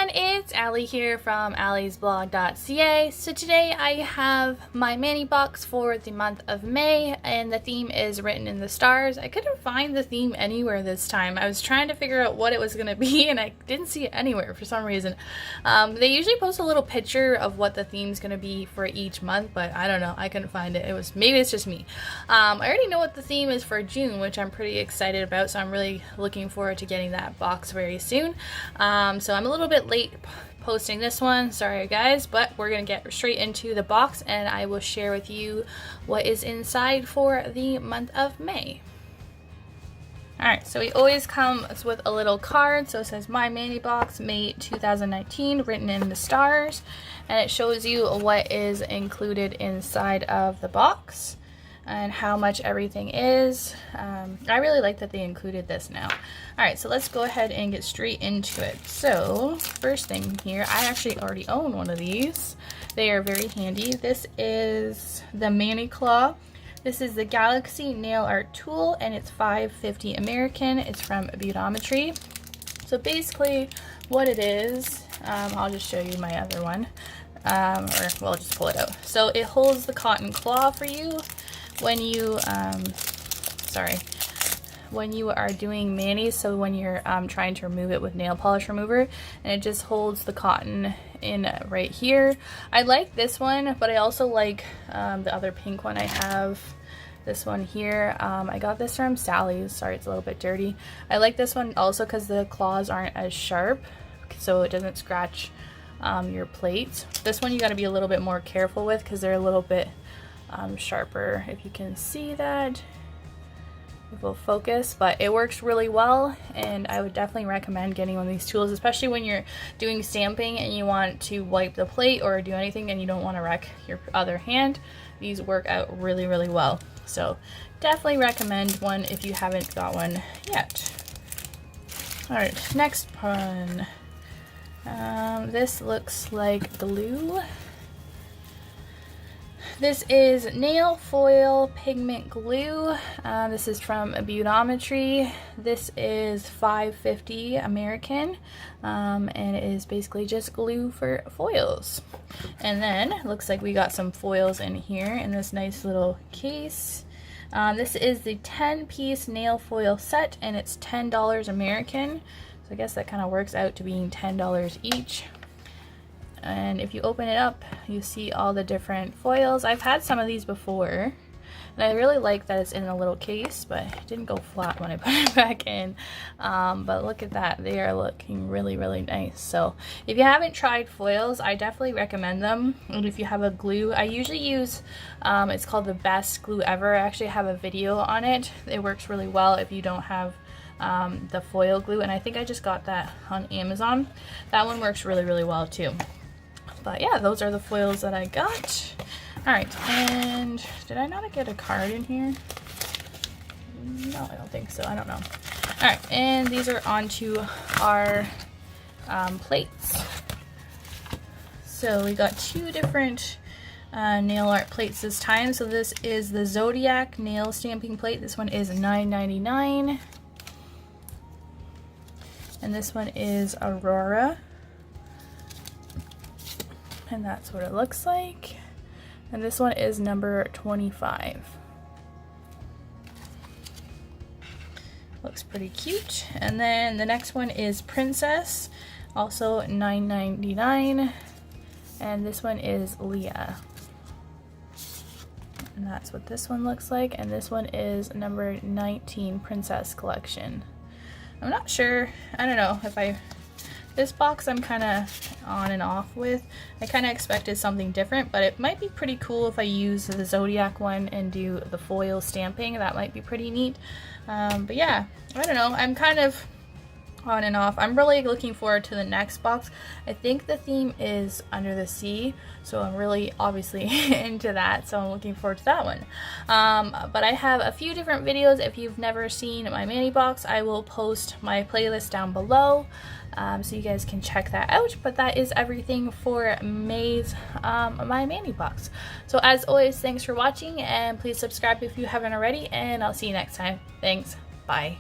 everyone, it's Allie here from alliesblog.ca. So today I have my mani box for the month of May, and the theme is written in the stars. I couldn't find the theme anywhere this time. I was trying to figure out what it was going to be and I didn't see it anywhere for some reason. They usually post a little picture of what the theme's going to be for each month, but I don't know, I couldn't find it. Maybe it's just me. I already know what the theme is for June, which I'm pretty excited about, so I'm really looking forward to getting that box very soon. So I'm a little bit late posting this one, sorry guys, but we're gonna get straight into the box and I will share with you what is inside for the month of May. Alright, so we always come with a little card. So it says My Mani Box May 2019 written in the stars, and it shows you what is included inside of the box and how much everything is. I really like that they included this now. Alright, so let's go ahead and get straight into it. So first thing here, I actually already own one of these. They are very handy. This is the Mani Claw. This is the Galaxy Nail Art Tool, and it's $5.50 American. It's from Beautometry. So basically what it is, I'll just show you my other one, or well, I'll just pull it out. So it holds the cotton claw for you when you when you are doing manis, so when you're trying to remove it with nail polish remover, and it just holds the cotton in right here. I like this one, but I also like the other pink one I have, this one here. I got this from Sally's. Sorry, it's a little bit dirty. I like this one also because the claws aren't as sharp, so it doesn't scratch your plate. This one you got to be a little bit more careful with because they're a little bit sharper, if you can see that. It will focus, but it works really well, and I would definitely recommend getting one of these tools, especially when you're doing stamping and you want to wipe the plate or do anything and you don't want to wreck your other hand. These work out really, really well. So definitely recommend one if you haven't got one yet. Alright, next one. This looks like glue. This is nail foil pigment glue. This is from Beautometry. This is $5.50 American, and it is basically just glue for foils. And then it looks like we got some foils in here in this nice little case. This is the 10-piece nail foil set, and it's $10 American. So I guess that kind of works out to being $10 each. And if you open it up, you see all the different foils. I've had some of these before, and I really like that it's in a little case, but it didn't go flat when I put it back in. But look at that, they are looking really, really nice. So if you haven't tried foils, I definitely recommend them. And if you have a glue, I usually use, it's called the best glue ever. I actually have a video on it. It works really well if you don't have the foil glue, and I think I just got that on Amazon. That one works really, really well too. But yeah, those are the foils that I got. Alright, and did I not get a card in here? No, I don't think so. I don't know. Alright, and these are onto our plates. So we got two different nail art plates this time. So this is the Zodiac nail stamping plate. This one is $9.99. And this one is Aurora. And that's what it looks like. And this one is number 25. Looks pretty cute. And then the next one is Princess, also $9.99. And this one is Leah. And that's what this one looks like. And this one is number 19, Princess Collection. I'm not sure, I don't know if this box I'm kind of on and off with. I kind of expected something different, but it might be pretty cool if I use the Zodiac one and do the foil stamping. That might be pretty neat. But yeah, I don't know. I'm kind of on and off. I'm really looking forward to the next box. I think the theme is Under the Sea, so I'm really obviously into that, so I'm looking forward to that one. But I have a few different videos. If you've never seen my mani box, I will post my playlist down below, so you guys can check that out. But that is everything for May's my mani box. So as always, thanks for watching, and please subscribe if you haven't already, and I'll see you next time. Thanks, bye.